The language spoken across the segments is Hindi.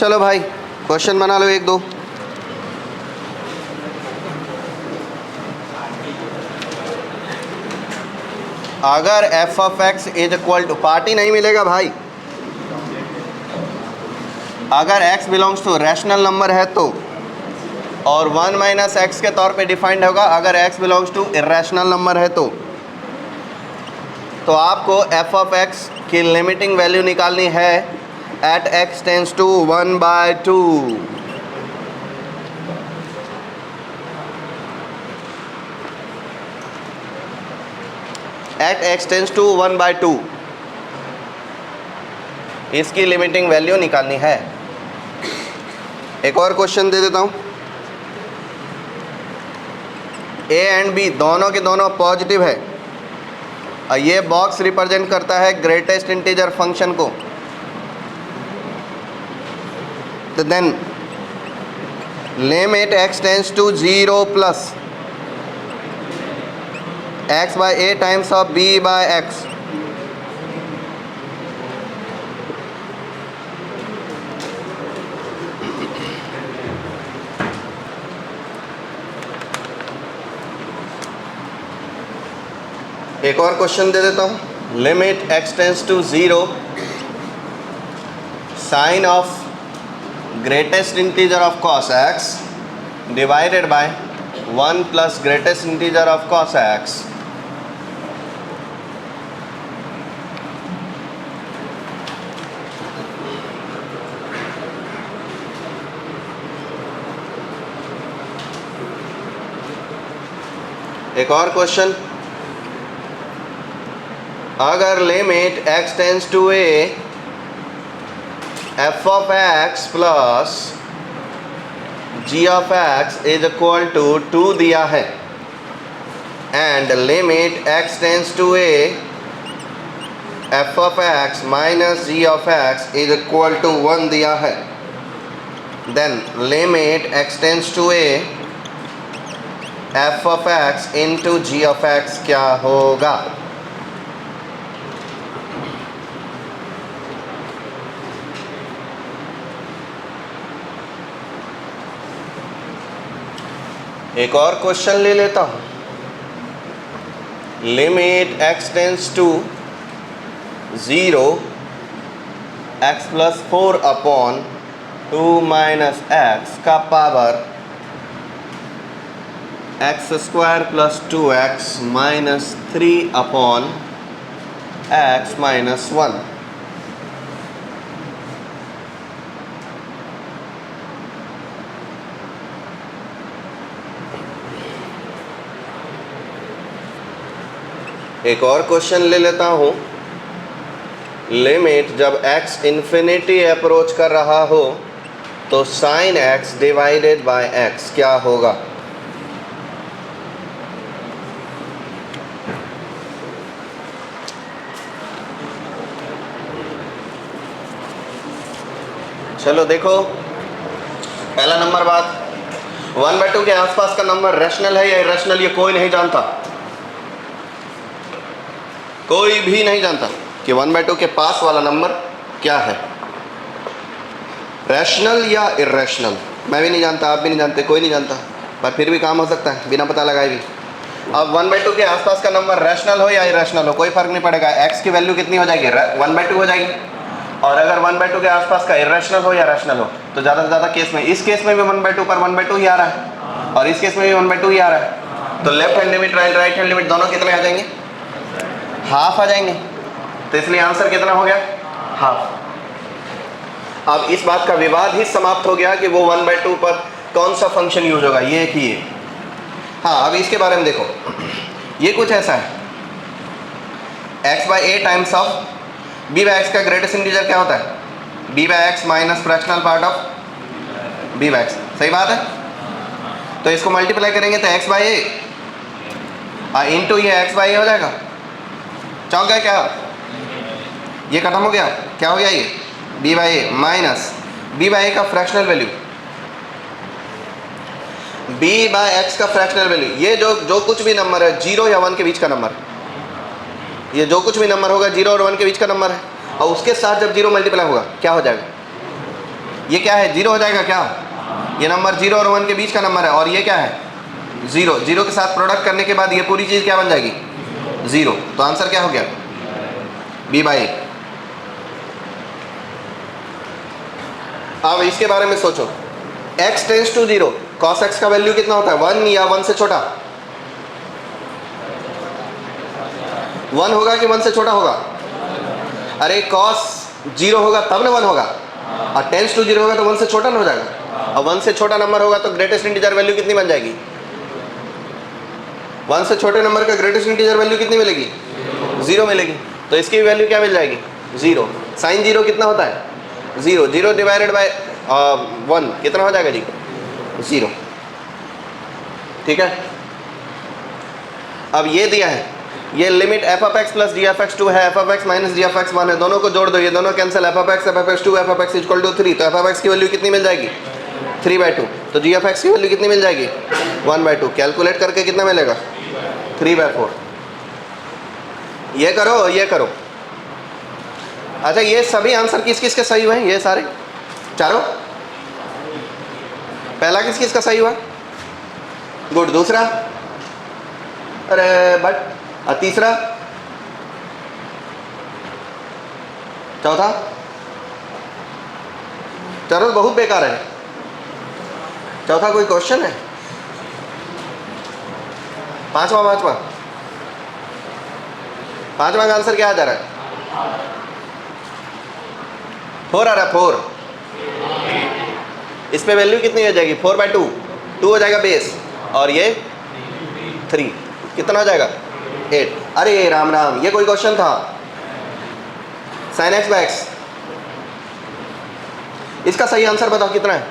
चलो भाई क्वेश्चन बना लो एक दो। अगर F of X is equal to, party नहीं मिलेगा भाई, अगर x belongs to rational number है तो, और 1 माइनस एक्स के तौर पे डिफाइंड होगा अगर x belongs to irrational number है तो आपको f ऑफ x की लिमिटिंग वैल्यू निकालनी है at x tends to 1/2। At x tends to 1/2 इसकी लिमिटिंग वैल्यू निकालनी है। एक और क्वेश्चन दे देता हूँ। a एंड b दोनों के दोनों पॉजिटिव है और ये बॉक्स रिप्रेजेंट करता है ग्रेटेस्ट इंटीजर फंक्शन को, तो then limit x tends to 0 plus x by a times of b by x। एक और क्वेश्चन दे देता हूँ। Limit x tends to 0 sine of greatest integer of cos x divided by 1 plus greatest integer of cos x। एक और क्वेश्चन। अगर limit x tends to a f of x plus g of x is equal to 2 दिया है and limit x tends to a f of x minus g of x is equal to 1 दिया है, then limit x tends to a f of x into g of x क्या होगा? एक और क्वेश्चन ले लेता हूँ। Limit x tends to 0 x plus 4 upon 2 minus x का power x square plus 2x minus 3 upon x minus 1। एक और क्वेश्चन ले लेता हूँ। लिमिट जब x इन्फिनिटी अप्रोच कर रहा हो तो sine x divided by x क्या होगा? चलो देखो, पहला नंबर बात, 1/2 के आसपास का नंबर रैशनल है या इरेशनल ये कोई नहीं जानता, कोई भी नहीं जानता कि 1/2 के पास वाला नंबर क्या है, रैशनल या इरेशनल। मैं भी नहीं जानता, आप भी नहीं जानते, कोई नहीं जानता, पर फिर भी काम हो सकता है बिना पता लगाए भी। अब 1/2 के आसपास का नंबर रैशनल हो या इरेशनल हो कोई फर्क नहीं पड़ेगा, x की वैल्यू कितनी हो जाएगी? 1/2 हो जाएगी। और अगर 1/2 के आसपास का इरेशनल हो या रैशनल हो तो ज़्यादा से ज़्यादा केस में, इस केस में भी 1/2 पर 1/2 ही आ रहा है और इस केस में भी 1/2 ही आ रहा है, तो left hand limit right hand limit दोनों कितने आ जाएंगे? हाफ आ जाएंगे। तो इसलिए आंसर कितना हो गया? हाफ। अब इस बात का विवाद ही समाप्त हो गया कि वो 1/2 पर कौन सा फंक्शन यूज होगा, ये कि ये। हाँ, अब इसके बारे में देखो, ये कुछ ऐसा है, x by A times of b by x का ग्रेटेस्ट इंटीजर क्या होता है? b by x minus fractional part of b by x. सही बात है। तो इसको मल्टीप्लाई करेंगे तो x बाई ए इंटू ये x बाई ए हो जाएगा। चौंक गया क्या? ये खत्म हो गया, क्या हो गया? ये b by a minus b by a का fractional value, b by x का फ्रैक्शनल वैल्यू, ये जो कुछ भी नंबर है 0 या 1 के बीच का नंबर, ये जो कुछ भी नंबर होगा 0 और 1 के बीच का नंबर है, और उसके साथ जब 0 मल्टीप्लाई होगा क्या हो जाएगा? ये क्या है, जीरो हो जाएगा क्या? ये नंबर 0 और 1 के बीच का नंबर है, और ये क्या है, 0। 0 के साथ प्रोडक्ट करने के बाद ये पूरी चीज़ क्या बन जाएगी, 0। तो आंसर क्या हो गया, b/a। अब इसके बारे में सोचो, x tends to 0, cos x का वैल्यू कितना होता है, 1 या 1 से छोटा? 1 होगा कि 1 से छोटा होगा? अरे cos 0 होगा तब ना 1 होगा, और टेंस टू 0 होगा तो 1 से छोटा ना हो जाएगा, और 1 से छोटा नंबर होगा तो ग्रेटेस्ट इंटीजर वैल्यू कितनी बन जाएगी, 1 से छोटे नंबर का ग्रेटेस्ट इंटीजर वैल्यू कितनी मिलेगी, 0 मिलेगी। तो इसकी वैल्यू क्या मिल जाएगी, 0। साइन 0 कितना होता है, 0। 0 डिवाइडेड बाय 1 कितना हो जाएगा जी, 0। ठीक है। अब ये दिया है, ये limit f of x plus g of x 2 है, f of x minus g of x 1 है, दोनों को जोड़ दो, ये दोनों cancel, f of x 2 f of x equal to 3, तो f ऑफ x की वैल्यू कितनी मिल जाएगी, 3/2। तो जी ऑफ x की वैल्यू कितनी मिल जाएगी, 1/2। कैलकुलेट करके कितना मिलेगा, 3/4। ये करो, ये करो। अच्छा, ये सभी आंसर किस किस के सही हुए हैं, ये सारे चारों? पहला किस किस का सही हुआ, गुड। दूसरा, अरे बट, और तीसरा, चौथा, चारों बहुत बेकार है। चौथा कोई क्वेश्चन है? पांचवा का आंसर क्या आ जा रहा है, 4 आ रहा है, 4। इस पे वैल्यू कितनी हो जाएगी, 4/2, 2 हो जाएगा बेस, और ये 3, कितना हो जाएगा, 8। अरे राम राम, ये कोई क्वेश्चन था, sin x/x। इसका सही आंसर बताओ कितना है,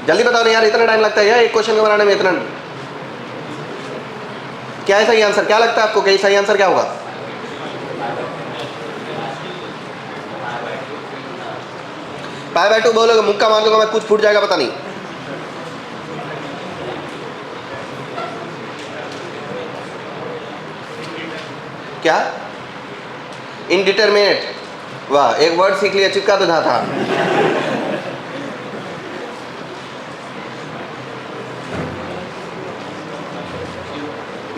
जल्दी बताओ यार, इतना टाइम लगता है यार एक क्वेश्चन को बनाने में, इतना? क्या है सही आंसर, क्या लगता है आपको, कि सही आंसर क्या होगा? π/2 बोलोगे, मुक्का मार दूंगा मैं, कुछ फूट जाएगा पता नहीं। क्या, इनडिटरमिनेट? वाह, एक वर्ड सीख लिया, चिपका तो जहाँ था।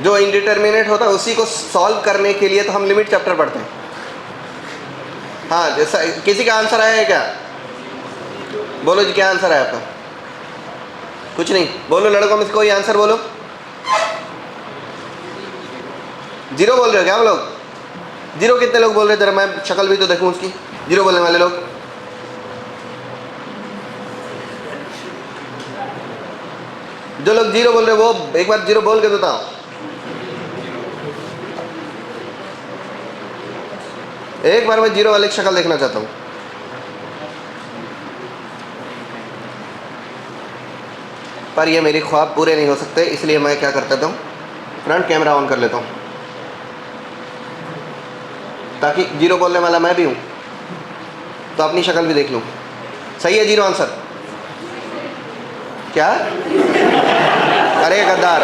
जो इनडिटरमिनेट होता है उसी को सॉल्व करने के लिए तो हम लिमिट चैप्टर पढ़ते हैं। हाँ, जैसा किसी का आंसर आया है क्या, बोलो जी, क्या आंसर है आपका? कुछ नहीं, बोलो लड़कों में से कोई आंसर बोलो। 0 बोल रहे हो क्या आप लोग? 0 कितने लोग बोल रहे हैं, जरा मैं शक्ल भी तो देखूं उसकी। 0 बोलने वाले लोग, जो लोग 0 बोल रहे हो वो एक बार 0 बोल के बताओ। एक बार मैं 0 वाले की शक्ल देखना चाहता हूँ। पर ये मेरी ख्वाब पूरे नहीं हो सकते, इसलिए मैं क्या करता हूँ, फ्रंट कैमरा ऑन कर लेता हूँ, ताकि 0 बोलने वाला मैं भी हूँ तो अपनी शक्ल भी देख लूँ। सही है 0 आंसर? क्या? अरे गद्दार,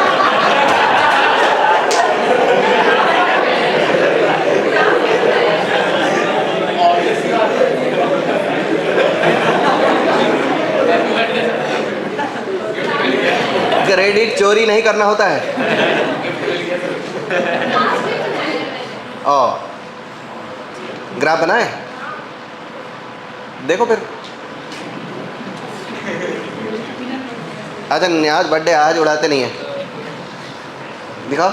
क्रेडिट चोरी नहीं करना होता है। ओ, ग्राफ बनाए, देखो फिर। अच्छा, आज बर्थडे, आज उड़ाते नहीं है, दिखाओ।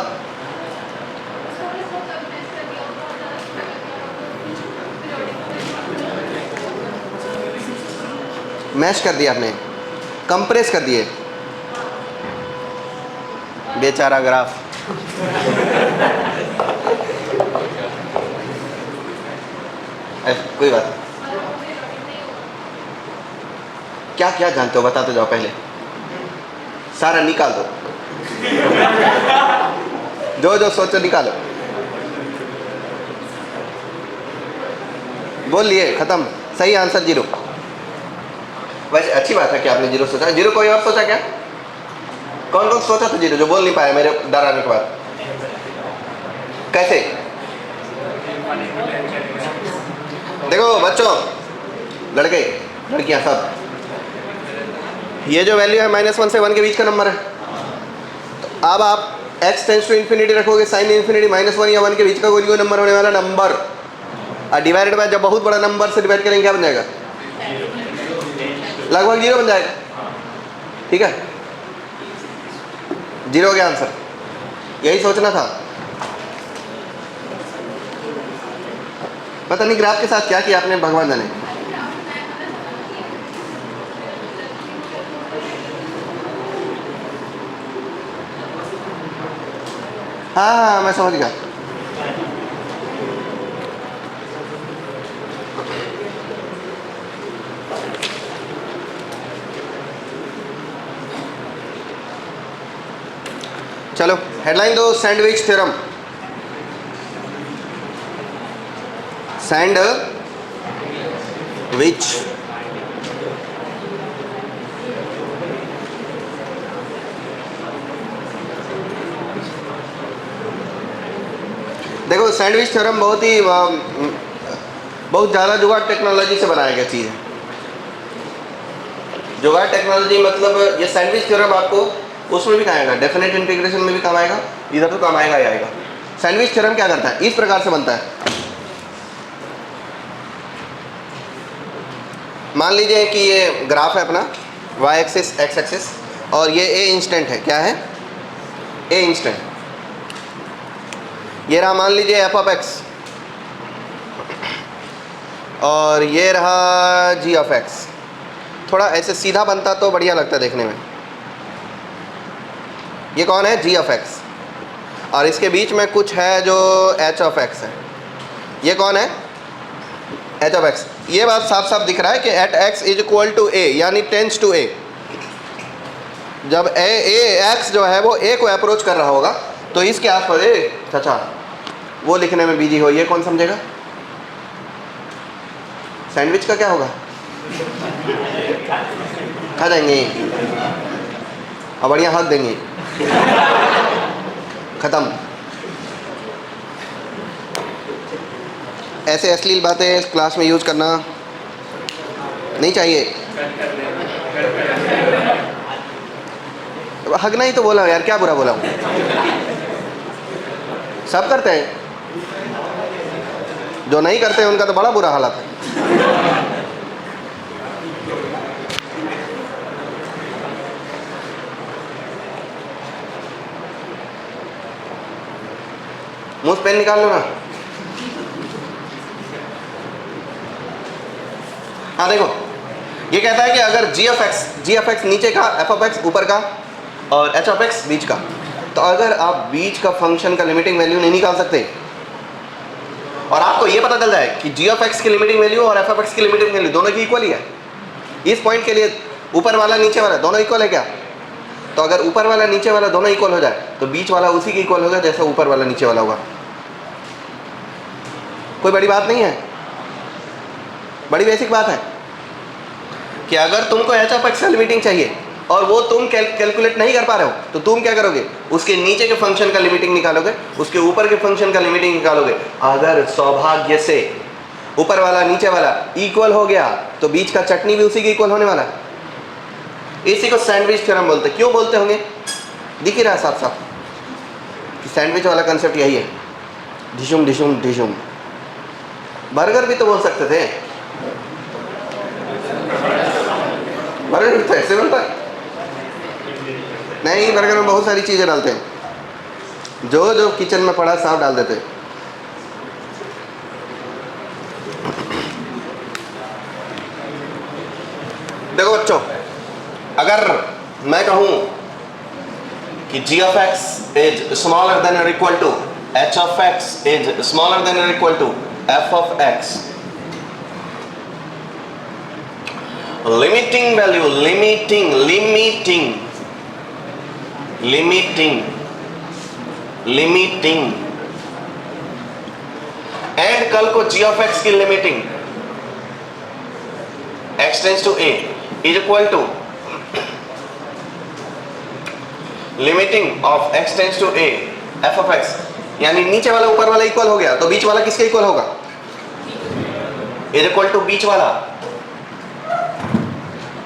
मैश कर दिया आपने, कंप्रेस कर दिए, बेचारा ग्राफ। कोई बात नहीं, क्या क्या जानते हो बता तो जाओ, पहले सारा निकाल दो, जो जो सोचो निकालो। बोल लिए, खत्म। सही आंसर 0। वैसे अच्छी बात है कि आपने 0 सोचा। 0 कोई और सोचा क्या? कौन कौन सोचा था 0 जो बोल नहीं पाया मेरे डराने के बाद? कैसे? देखो बच्चों, लड़के लड़कियां सब, ये जो वैल्यू है -1 से 1 के बीच का नंबर है। तो अब आप x टेंस टू इन्फिनिटी रखोगे, साइन इन्फिनिटी -1 या 1 के बीच का कोई नंबर होने वाला नंबर, और डिवाइडेड बाय, जब बहुत बड़ा नंबर से डिवाइड करेंगे क्या बन जाएगा? लगभग 0 बन जाएगा। ठीक है, 0 हो गया आंसर। यही सोचना था। पता नहीं ग्राफ के साथ क्या किया आपने, भगवान जाने। हाँ मैं समझ गया। चलो हेडलाइन दो, सैंडविच थ्योरम। सैंडविच देखो, सैंडविच थ्योरम बहुत ही बहुत ज़्यादा जुगाड़ टेक्नोलॉजी से बनाया गया चीज़ है। जुगाड़ टेक्नोलॉजी मतलब ये सैंडविच थ्योरम आपको उसमें भी काम आएगा, डेफिनेट इंटीग्रेशन में भी काम आएगा, इधर तो काम आएगा ही आएगा। सैंडविच थ्योरम क्या करता है? इस प्रकार से बनता है। मान लीजिए कि ये ग्राफ है अपना, y एक्सिस x एक्सिस, और ये a इंस्टेंट है। क्या है? a instant. ये रहा मान लीजिए f ऑफ x, और ये रहा g ऑफ x। थोड़ा ऐसे सीधा बनता तो बढ़िया लगता देखने में। ये कौन है? g ऑफ x, और इसके बीच में कुछ है जो h ऑफ x है। ये कौन है? h of x। ये बात साफ साफ दिख रहा है कि at x is equal to a, यानी टेंस टू a। जब x जो है वो a को अप्रोच कर रहा होगा तो इसके आसपास चाचा वो लिखने में बिजी हो, ये कौन समझेगा? सैंडविच का क्या होगा? खा जाएंगे और बढ़िया हक देंगे, खत्म। ऐसे अश्लील बातें क्लास में यूज करना नहीं चाहिए। हगना ही तो बोला यार, क्या बुरा बोला हूँ? सब करते हैं, जो नहीं करते हैं उनका तो बड़ा बुरा हालत है। मुझ पेन निकाल लो ना। हाँ देखो, ये कहता है कि अगर g ऑफ x नीचे का, f ऑफ x ऊपर का, और h ऑफ x बीच का, तो अगर आप बीच का फंक्शन का लिमिटिंग वैल्यू नहीं निकाल सकते, और आपको ये पता चल जाए कि g ऑफ x की लिमिटिंग वैल्यू और f ऑफ x की लिमिटिंग वैल्यू दोनों की इक्वल ही है, इस पॉइंट के लिए ऊपर वाला नीचे वाला दोनों इक्वल है क्या? तो अगर ऊपर वाला नीचे वाला दोनों इक्वल हो जाए तो बीच वाला उसी की इक्वल होगा जैसा ऊपर वाला नीचे वाला होगा। कोई बड़ी बात नहीं है, बड़ी बेसिक बात है कि अगर तुमको h ऑफ x का लिमिटिंग चाहिए और वो तुम कैलकुलेट नहीं कर पा रहे हो तो तुम क्या करोगे? उसके नीचे के फंक्शन का लिमिटिंग निकालोगे, उसके ऊपर के फंक्शन का लिमिटिंग निकालोगे। अगर सौभाग्य से ऊपर वाला नीचे वाला इक्वल हो गया तो बीच का चटनी भी उसी के इक्वल होने वाला है। इसी को सैंडविच थ्योरम बोलते हैं। क्यों बोलते होंगे? दिख ही रहा है साफ साफ कि सैंडविच वाला कंसेप्ट यही है, ढिशुम ढिशुम ढिशुम। बर्गर भी तो बोल सकते थे, बर्गर तो ऐसे बनता है नहीं, बर्गर में बहुत सारी चीज़ें डालते हैं, जो जो किचन में पड़ा सब डाल देते हैं। देखो बच्चों, अगर मैं कहूं कि g of x is smaller than और equal to h of x is smaller than और equal to f of x, limiting value limiting and कल को g ऑफ x की limiting x tends to a is equal to limiting of x tends to a f of x, यानी नीचे वाला ऊपर वाला इक्वल हो गया तो बीच वाला किसके इक्वल होगा? इज इक्वल टू बीच वाला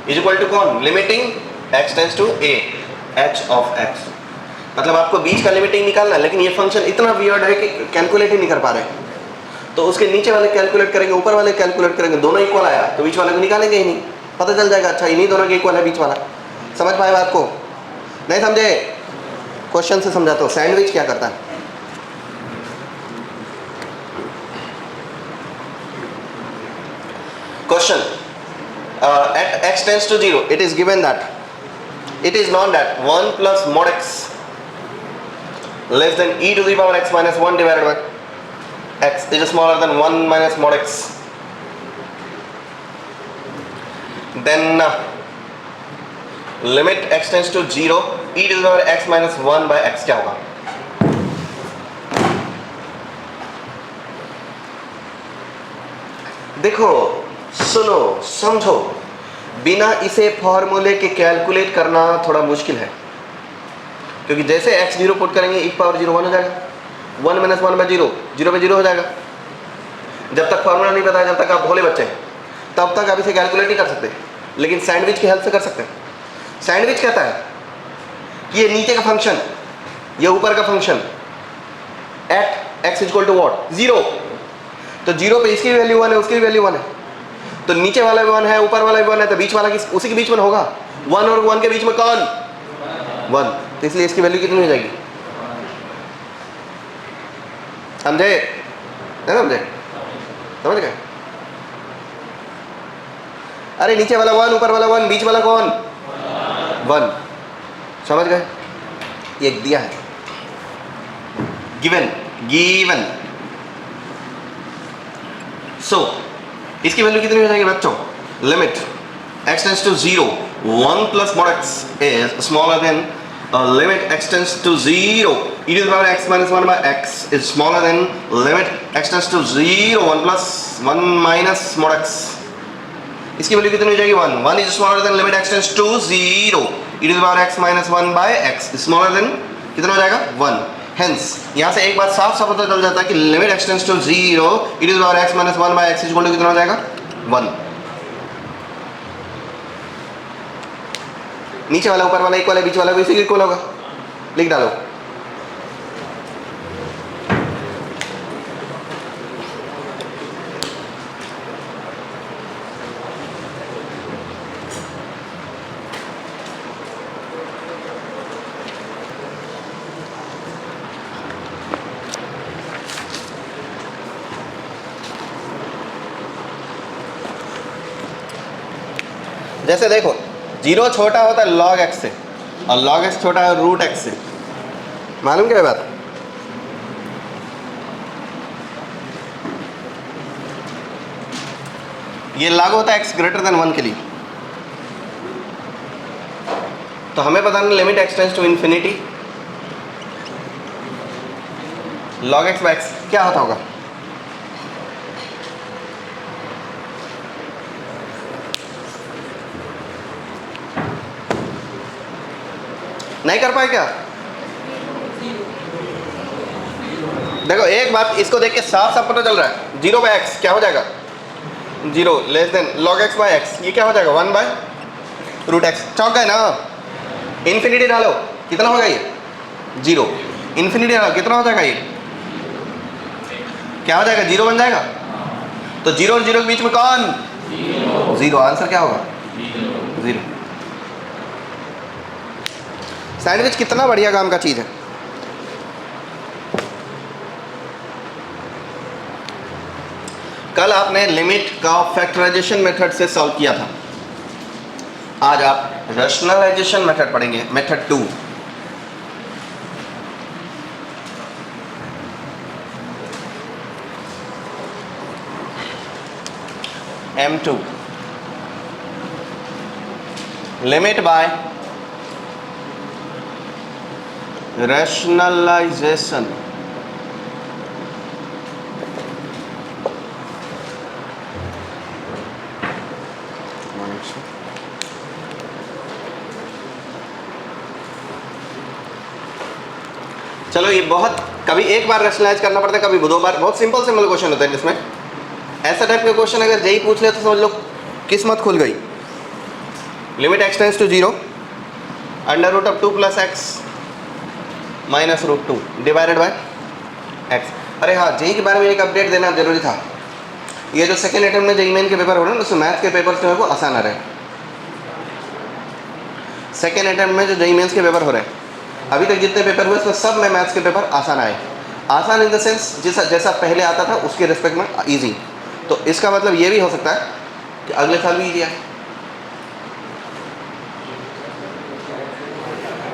इज इक्वल टू कौन, limiting x tends to a h of x। मतलब आपको बीच का लिमिटिंग निकालना है, लेकिन ये फंक्शन इतना वियर्ड है कि कैलकुलेट ही नहीं कर पा रहे। तो उसके नीचे वाले कैलकुलेट करेंगे, ऊपर वाले कैलकुलेट करेंगे, दोनों इक्वल आया तो बीच वाले को निकालेंगे ही नहीं, पता चल जाएगा अच्छा इन्हीं दोनों के इक्वल है बीच वाला। समझ पाए बात को? नहीं समझे? क्वेश्चन से समझाता हूँ। सैंडविच क्या करता है? Question, at x tends to 0, it is given that, it is known that 1 plus mod x less than e to the power x minus 1 divided by x is smaller than 1 minus mod x. Then limit x tends to 0, e to the power x minus 1 by x क्या होगा? देखो, सुनो, समझो, बिना इसे फॉर्मूले के कैलकुलेट करना थोड़ा मुश्किल है, क्योंकि जैसे x 0 पुट करेंगे e पावर 0 1 हो जाएगा, 1 माइनस 1 बाई 0 0 बाई 0 हो जाएगा। जब तक फॉर्मूला नहीं पता है, जब तक आप भोले बच्चे हैं, तब तक आप इसे कैलकुलेट नहीं कर सकते, लेकिन सैंडविच की हेल्प से कर सकते हैं। सैंडविच कहता है कि ये नीचे का फंक्शन, ये ऊपर का function, at x equal to what 0, तो 0 पे इसकी वैल्यू 1 है, उसकी वैल्यू 1 है, तो नीचे वाला भी 1 है, ऊपर वाला भी 1 है, तो बीच वाला उसी के बीच में होगा। 1 और 1 के बीच में कौन? 1, तो इसलिए इसकी वैल्यू कितनी हो जाएगी? समझे? नहीं समझे? समझ गए? अरे नीचे वाला 1, ऊपर वाला 1, बीच वाला कौन? 1। समझ गए? ये दिया है, गिवन। सो इसकी वैल्यू कितनी हो जाएगी बच्चों? Limit x tends to 0, 1 plus mod x is smaller than limit x tends to 0, e to the power x minus 1 by x is smaller than limit x tends to 0, 1 plus 1 minus mod x। इसकी वैल्यू कितनी हो जाएगी? 1 is smaller than limit x tends to 0, e to the power x minus 1 by x is smaller than कितना हो जाएगा? 1। Hence, यहाँ से एक बात साफ साफ पता चल जाता है कि limit x tends to 0, e to the power x minus 1 by x equal to कितना हो जाएगा? 1। नीचे वाला ऊपर वाला इक्वल है, बीच वाला भी इसी के इक्वल होगा, लिख डालो। जैसे देखो, 0 छोटा होता है log x से और log x छोटा है रूट x से। मालूम क्या बात? ये लागू होता है x ग्रेटर देन 1 के लिए। तो हमें बताना limit x tends to infinity log x by x क्या होता होगा? नहीं कर पाए क्या? देखो एक बात, इसको देख के साफ साफ पता चल रहा है, 0 बाई एक्स क्या हो जाएगा? 0 less than log x by x, ये क्या हो जाएगा? 1 बाई रूट एक्स। चौक गए ना? इन्फिनिटी डालो, कितना होगा ये? 0। इन्फिनिटी डालो, कितना हो जाएगा ये? क्या हो जाएगा? 0 बन जाएगा। तो 0 और 0 के बीच में कौन? 0। आंसर क्या होगा? 0। सैंडविच कितना बढ़िया काम का चीज़ है। कल आपने लिमिट का फैक्टराइजेशन मेथड से सॉल्व किया था, आज आप रैशनलाइजेशन मेथड पढ़ेंगे, method 2। M2 limit by rationalization। चलो ये बहुत, कभी एक बार रैशनलाइज करना पड़ता है, कभी दो बार। बहुत सिंपल सिंपल क्वेश्चन होता है जिसमें ऐसा टाइप का क्वेश्चन अगर जेई पूछ ले तो समझ लो किस्मत खुल गई। Limit x tends to 0 under root of 2 plus x minus root 2 divided by x. अरे हाँ, जेई के बारे में एक अपडेट देना जरूरी था। ये जो सेकेंड अटेम्प्ट में जेई मेन के पेपर हो रहे हैं उसमें मैथ के पेपर जो है वो आसान आ रहे हैं। सेकेंड अटेम्प्ट में जो जेई मेंस के पेपर हो रहे हैं, अभी तक जितने पेपर हुए उसमें सब में मैथ्स के पेपर आसान आए। आसान इन द सेंस जैसा पहले आता था उसके रिस्पेक्ट में इजी। तो इसका मतलब ये भी हो सकता है कि अगले साल भी इजी आए।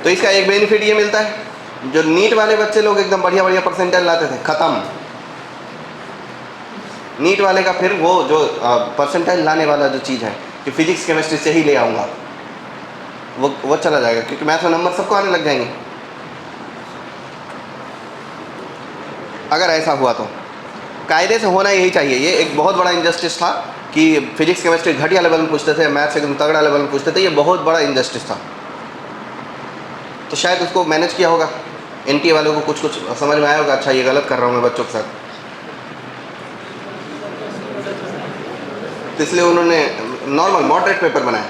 तो इसका एक बेनिफिट ये मिलता है, जो नीट वाले बच्चे लोग एकदम बढ़िया बढ़िया परसेंटाइल लाते थे, ख़त्म। नीट वाले का फिर वो जो परसेंटाइल लाने वाला जो चीज़ है कि फिजिक्स केमिस्ट्री से ही ले आऊँगा, वो चला जाएगा, क्योंकि मैथ में नंबर सबको आने लग जाएंगे। अगर ऐसा हुआ तो कायदे से होना यही चाहिए। ये एक बहुत बड़ा इनजस्टिस था कि फिजिक्स केमिस्ट्री घटिया लेवल में पूछते थे, मैथ्स एकदम तगड़ा लेवल में पूछते थे। ये बहुत बड़ा इनजस्टिस था। तो शायद उसको मैनेज किया होगा, एनटीए वालों को कुछ समझ में आया होगा, अच्छा ये गलत कर रहा हूँ मैं बच्चों के साथ, तो इसलिए उन्होंने नॉर्मल मॉडरेट पेपर बनाया।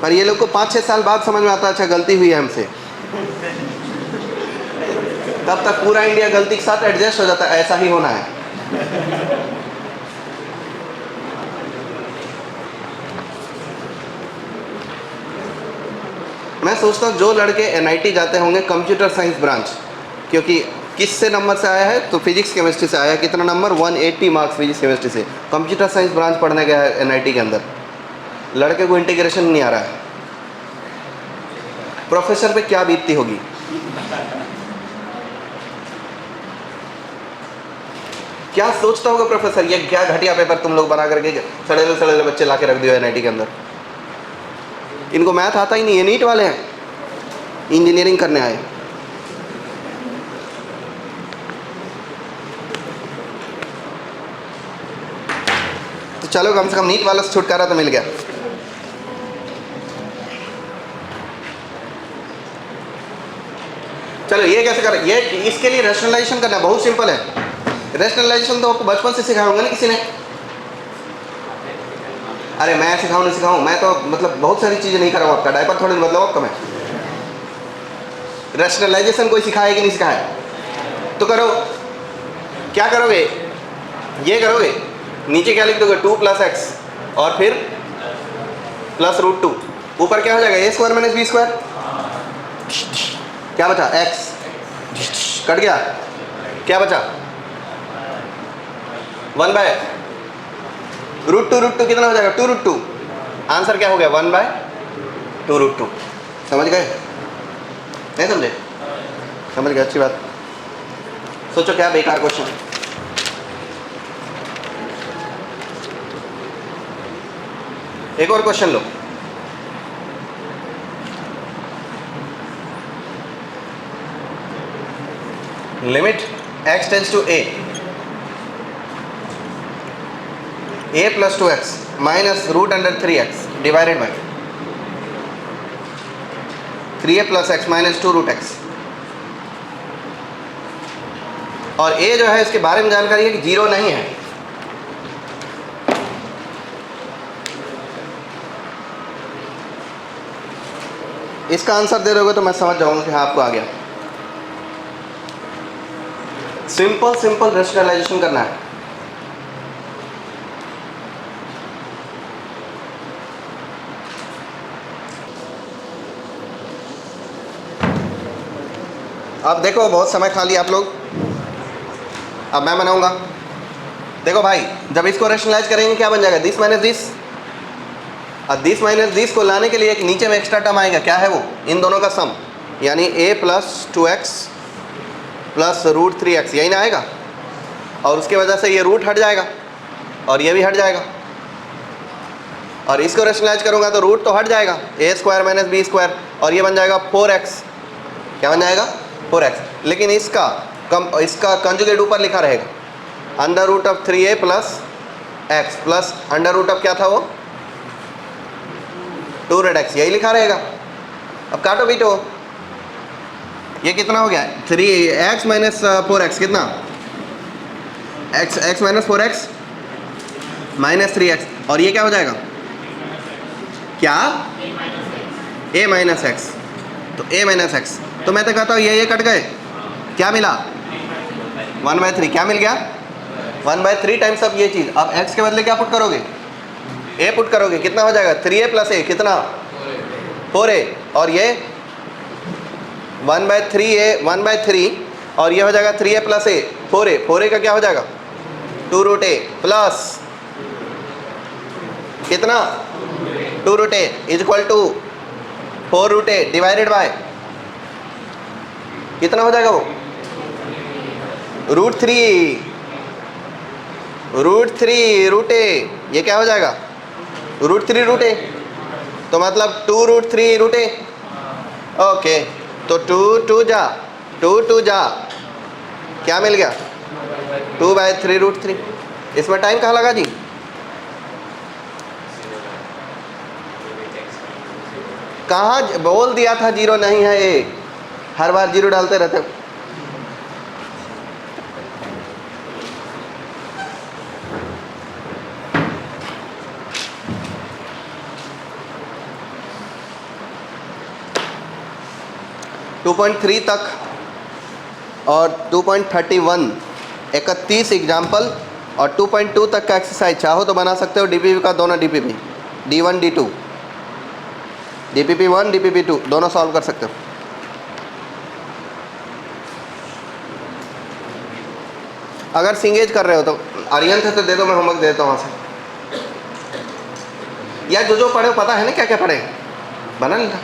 पर ये लोग को 5-6 साल बाद समझ में आता है अच्छा गलती हुई है हमसे। तब तक पूरा इंडिया गलती के साथ एडजस्ट हो जाता है, ऐसा ही होना है। मैं सोचता हूँ जो लड़के एनआईटी जाते होंगे कंप्यूटर साइंस ब्रांच, क्योंकि किससे नंबर से आया है तो फिजिक्स केमिस्ट्री से आया है। कितना नंबर? 180 मार्क्स फिजिक्स केमिस्ट्री से। कंप्यूटर साइंस ब्रांच पढ़ने गया है एनआईटी के अंदर, लड़के को इंटीग्रेशन नहीं आ रहा है। प्रोफेसर पे क्या बीतती होगी। क्या सोचता होगा प्रोफेसर, ये क्या घटिया पेपर तुम लोग बना करके सड़ेले सड़ेले बच्चे ला के रख दियो एनआईटी के अंदर। इनको मैथ आता ही नहीं। ये नीट वाले हैं, इंजीनियरिंग करने आए। तो चलो कम से कम नीट वाला से छुटकारा तो मिल गया। चलो ये कैसे कर, ये इसके लिए रैशनलाइजेशन करना बहुत सिंपल है। रैशनलाइजेशन तो आपको बचपन से सिखाया होगा ना किसी ने। अरे मैं सिखाऊं नहीं सिखाऊं, मैं तो मतलब बहुत सारी चीज़ें नहीं कराऊँ आपका, डायपर थोड़ी बदलाओ आपका मैं। रैशनलाइजेशन कोई सिखाया कि नहीं सिखाया? तो करो। क्या करोगे? ये करोगे, नीचे क्या लिख दोगे? 2 + x और फिर प्लस रूट 2। ऊपर क्या हो जाएगा? a² - b²। क्या बचा? x कट गया। क्या बचा? 1/√2 कितना हो जाएगा? 2√2। आंसर क्या हो गया? 1/2√2। समझ गए? नहीं समझे? समझ गए, अच्छी बात। सोचो क्या बेकार क्वेश्चन। एक और क्वेश्चन लो। Limit x tends to a + 2x minus √3x divided by 3a + x minus 2√x। और a जो है इसके बारे में जानकारी है कि 0 नहीं है। इसका आंसर दे दोगे तो मैं समझ जाऊंगा कि हाँ आपको आ गया। सिंपल रैशनलाइजेशन करना है। अब देखो बहुत समय खा लिया आप लोग, अब मैं बनाऊंगा। देखो भाई, जब इसको रैशनलाइज करेंगे क्या बन जाएगा? 10 - 10। और 10 - 10 को लाने के लिए एक नीचे में एक्स्ट्रा टर्म आएगा। क्या है वो? इन दोनों का सम, यानी a + 2x + √3x, यही ना आएगा। और उसके वजह से ये रूट हट जाएगा और ये भी हट जाएगा। और इसको रैशनलाइज करूँगा तो रूट तो हट जाएगा, a² - b², और ये बन जाएगा 4x। क्या बन जाएगा? 4x। लेकिन इसका कंजुगेट ऊपर लिखा रहेगा, √3a + x प्लस √ क्या था वो? 2√x, यही लिखा रहेगा। अब काटो बीटो, ये कितना हो गया? 3x - 4x कितना? x minus 4x minus 3x, और ये क्या हो जाएगा, क्या, a माइनस एक्स, तो a माइनस एक्स, तो मैं तो कहता हूँ ये कट गए, क्या मिला 1/3, क्या मिल गया 1/3 टाइम्स अब ये चीज़। अब x के बदले क्या पुट करोगे, a पुट करोगे, कितना हो जाएगा 3a प्लस a, कितना 4a, और ये 1/3 और ये हो जाएगा 3a प्लस a 4a का क्या हो जाएगा 2√a प्लस कितना 2√a is equal to 4√a divided by कितना हो जाएगा वो √3 √3 ये क्या हो जाएगा √3 तो मतलब 2√3 ओके, तो 2 जा क्या मिल गया 2/3 इसमें टाइम कहाँ लगा जी, कहाँ बोल दिया था 0 नहीं है, ये हर बार 0 डालते रहते हो। टू 2.3 तक और 2.31 31 एग्जाम्पल और 2.2 तक का एक्सरसाइज चाहो तो बना सकते हो, DPP का दोनों DPP D1 D2 DPP1 DPP2 दोनों सॉल्व कर सकते हो। अगर सिंगेज कर रहे हो तो आर्यन थे तो दे दो, मैं होमवर्क देता हूँ वहाँ से, या जो पढ़े हो पता है ना क्या क्या पढ़े, बना नहीं था।